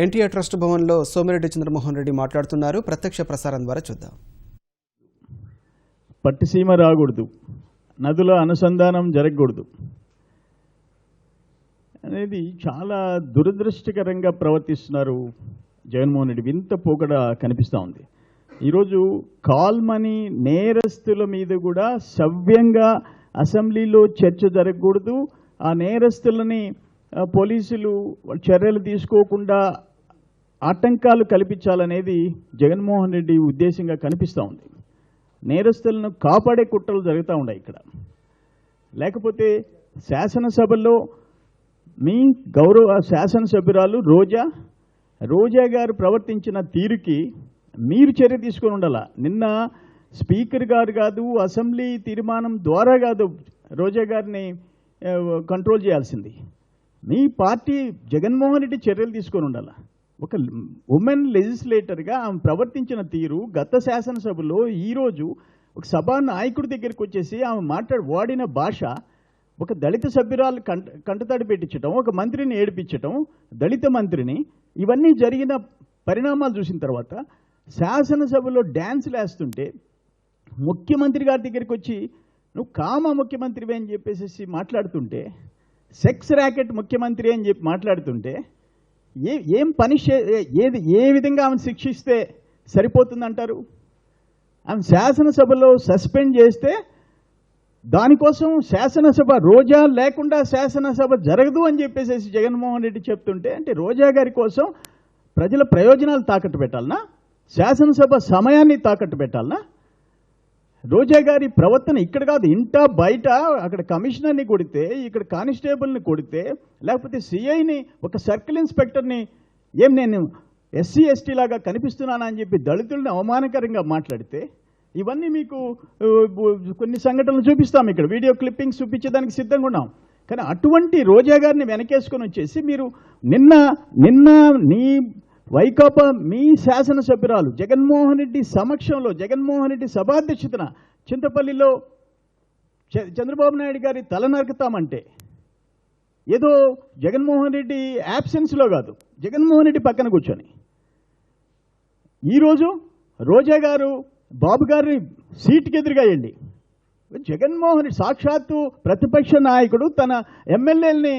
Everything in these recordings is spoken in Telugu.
ఎన్టీఆర్ ట్రస్ట్ భవన్లో సోమిరెడ్డి చంద్రమోహన్ రెడ్డి మాట్లాడుతున్నారు. ప్రత్యక్ష ప్రసారం ద్వారా చూద్దాం. పట్టిసీమ రాకూడదు, నదుల అనుసంధానం జరగకూడదు అనేది చాలా దురదృష్టకరంగా ప్రవర్తిస్తున్నారు జగన్మోహన్ రెడ్డి. వింత పోకడ కనిపిస్తూ ఉంది. ఈరోజు కాల్మనీ నేరస్తుల మీద కూడా సవ్యంగా అసెంబ్లీలో చర్చ జరగకూడదు, ఆ నేరస్తులని పోలీసులు చర్యలు తీసుకోకుండా ఆటంకాలు కల్పించాలనేది జగన్మోహన్ రెడ్డి ఉద్దేశంగా కనిపిస్తూ ఉంది. నేరస్తులను కాపాడే కుట్రలు జరుగుతూ ఉన్నాయి ఇక్కడ. లేకపోతే శాసనసభలో మీ గౌరవ శాసనసభ్యురాలు రోజా గారు ప్రవర్తించిన తీరుకి మీరు చర్య తీసుకొని ఉండాలా. నిన్న స్పీకర్ గారు కాదు, అసెంబ్లీ తీర్మానం ద్వారా కాదు రోజా గారిని కంట్రోల్ చేయాల్సింది. మీ పార్టీ జగన్మోహన్ రెడ్డి చర్యలు తీసుకొని ఉండాలా. ఒక ఉమెన్ లెజిస్లేటర్గా ఆమె ప్రవర్తించిన తీరు గత శాసనసభలో ఈరోజు ఒక సభా నాయకుడి దగ్గరికి వచ్చేసి ఆమె వాడిన భాష, ఒక దళిత సభ్యురాలు కంటతడి పెట్టించడం, ఒక మంత్రిని ఏడిపించడం, దళిత మంత్రిని, ఇవన్నీ జరిగిన పరిణామాలు చూసిన తర్వాత శాసనసభలో డ్యాన్సులు వేస్తుంటే ముఖ్యమంత్రి గారి దగ్గరికి వచ్చి నువ్వు కామ ముఖ్యమంత్రివే అని చెప్పేసి మాట్లాడుతుంటే, సెక్స్ ర్యాకెట్ ముఖ్యమంత్రి అని చెప్పి మాట్లాడుతుంటే ఏం పనిష్ ఏ విధంగా ఆమెను శిక్షిస్తే సరిపోతుందంటారు? ఆమె శాసనసభలో సస్పెండ్ చేస్తే దానికోసం శాసనసభ రోజా లేకుండా శాసనసభ జరగదు అని చెప్పేసి జగన్మోహన్ రెడ్డి చెప్తుంటే, అంటే రోజా గారి కోసం ప్రజల ప్రయోజనాలు తాకట్టు పెట్టాలనా? శాసనసభ సమయాన్ని తాకట్టు పెట్టాలనా? రోజా గారి ప్రవర్తన ఇక్కడ కాదు, ఇంట బయట, అక్కడ కమిషనర్ని కొడితే, ఇక్కడ కానిస్టేబుల్ని కొడితే, లేకపోతే సిఐని, ఒక సర్కిల్ ఇన్స్పెక్టర్ని నేను ఎస్సీ ఎస్టీ లాగా కనిపిస్తున్నానా అని చెప్పి దళితుల్ని అవమానకరంగా మాట్లాడితే, ఇవన్నీ మీకు కొన్ని సంఘటనలు చూపిస్తాం. ఇక్కడ వీడియో క్లిప్పింగ్స్ చూపించేదానికి సిద్ధంగా ఉన్నాం. కానీ అటువంటి రోజా గారిని వెనకేసుకొని వచ్చేసి మీరు నిన్న నీ వైకాపా మీ శాసనసభ్యురాలు జగన్మోహన్ రెడ్డి సమక్షంలో, జగన్మోహన్ రెడ్డి సభాధ్యక్షతన చింతపల్లిలో చంద్రబాబు నాయుడు గారి తల నరుకుతామంటే ఏదో జగన్మోహన్ రెడ్డి యాబ్సెన్స్లో కాదు, జగన్మోహన్ రెడ్డి పక్కన కూర్చొని ఈరోజు రోజా గారు బాబు గారిని సీటుకి ఎదురుగా వెళ్ళి జగన్మోహన్ రెడ్డి సాక్షాత్తు ప్రతిపక్ష నాయకుడు తన ఎమ్మెల్యేలని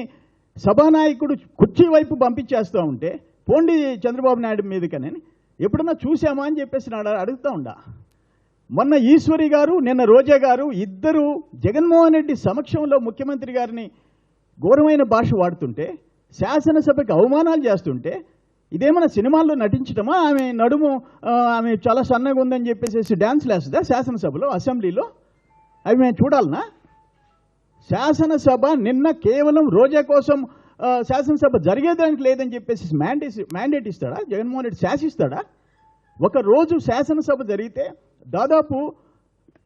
సభానాయకుడు కుర్చీ వైపు పంపించేస్తూ ఉంటే, పోండి చంద్రబాబు నాయుడు మీదకని ఎప్పుడన్నా చూసామా అని చెప్పేసి అడుగుతూ ఉండా. మొన్న ఈశ్వరి గారు, నిన్న రోజా గారు ఇద్దరు జగన్మోహన్ రెడ్డి సమక్షంలో ముఖ్యమంత్రి గారిని ఘోరమైన భాష వాడుతుంటే, శాసనసభకి అవమానాలు చేస్తుంటే, ఇదేమన్నా సినిమాల్లో నటించడమా? ఆమె నడుము ఆమె చాలా సన్నగా ఉందని చెప్పేసి డ్యాన్స్లు వేస్తుందా శాసనసభలో, అసెంబ్లీలో? అవి మేము చూడాలనా? శాసనసభ నిన్న కేవలం రోజా కోసం శాసనసభ జరిగేదానికి లేదని చెప్పేసి మ్యాండేట్ ఇస్తాడా జగన్మోహన్ రెడ్డి? శాసిస్తాడా? ఒక రోజు శాసనసభ జరిగితే దాదాపు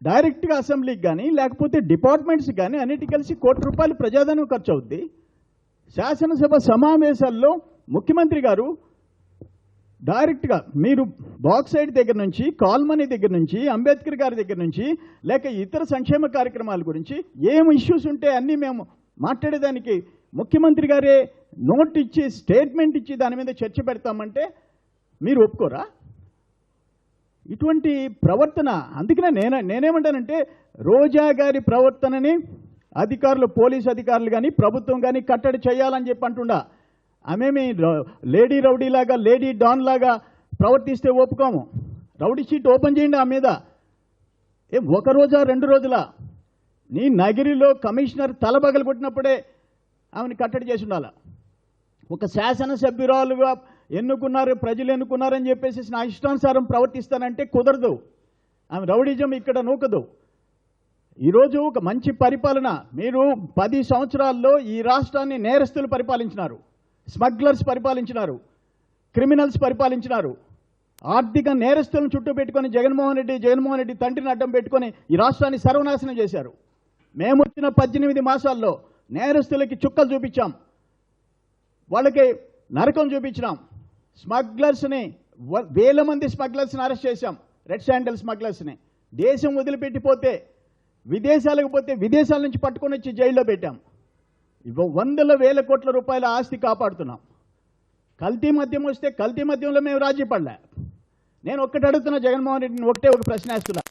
డైరెక్ట్గా అసెంబ్లీకి కానీ లేకపోతే డిపార్ట్మెంట్స్కి కానీ అన్నిటి కలిసి ₹1 కోటి ప్రజాధనం ఖర్చు అవుద్ది. శాసనసభ సమావేశాల్లో ముఖ్యమంత్రి గారు డైరెక్ట్గా మీరు బాక్సైడ్ దగ్గర నుంచి, కాల్మనీ దగ్గర నుంచి, అంబేద్కర్ గారి దగ్గర నుంచి, లేక ఇతర సంక్షేమ కార్యక్రమాల గురించి ఏం ఇష్యూస్ ఉంటే అన్నీ మేము మాట్లాడేదానికి ముఖ్యమంత్రి గారే నోట్ ఇచ్చి, స్టేట్మెంట్ ఇచ్చి దాని మీద చర్చ పెడతామంటే మీరు ఒప్పుకోరా? ఇటువంటి ప్రవర్తన. అందుకనే నేనేమంటానంటే రోజా గారి ప్రవర్తనని అధికారులు, పోలీసు అధికారులు కానీ ప్రభుత్వం కానీ కట్టడి చేయాలని చెప్పి అంటుండా. ఆమెమి లేడీ రౌడీలాగా, లేడీ డాన్ లాగా ప్రవర్తిస్తే ఒప్పుకోము. రౌడీ షీట్ ఓపెన్ చేయండి ఆమె మీద. ఒక రోజా 2 రోజులా? నీ నగిరిలో కమిషనర్ తలబగలు కొట్టినప్పుడే ఆమెను కట్టడి చేసి ఉండాలి. ఒక శాసనసభ్యురాలుగా ఎన్నుకున్నారు, ప్రజలు ఎన్నుకున్నారని చెప్పేసి నా ఇష్టానుసారం ప్రవర్తిస్తానంటే కుదరదు. ఆమె రౌడీజం ఇక్కడ నూకదు. ఈరోజు ఒక మంచి పరిపాలన, మీరు 10 సంవత్సరాల్లో ఈ రాష్ట్రాన్ని నేరస్తులు పరిపాలించినారు, స్మగ్లర్స్ పరిపాలించినారు, క్రిమినల్స్ పరిపాలించినారు. ఆర్థిక నేరస్తులను చుట్టూ పెట్టుకొని జగన్మోహన్ రెడ్డి తండ్రిని అడ్డం పెట్టుకొని ఈ రాష్ట్రాన్ని సర్వనాశనం చేశారు. మేము వచ్చిన 18 మాసాల్లో నేరస్తులకి చుక్కలు చూపించాం, వాళ్ళకి నరకం చూపించినాం. స్మగ్లర్స్ని, వేల మంది స్మగ్లర్స్ని అరెస్ట్ చేశాం, రెడ్ శాండల్ స్మగ్లర్స్ని. దేశం వదిలిపెట్టిపోతే, విదేశాలకు పోతే విదేశాల నుంచి పట్టుకొని వచ్చి జైల్లో పెట్టాం. వందల వేల కోట్ల రూపాయల ఆస్తి కాపాడుతున్నాం. కల్తీ మద్యం వస్తే కల్తీ మద్యంలో మేము రాజీ పడలే. నేను ఒక్కటి అడుగుతున్నా జగన్మోహన్ రెడ్డిని, ఒకటే ఒక ప్రశ్న వేస్తున్నా.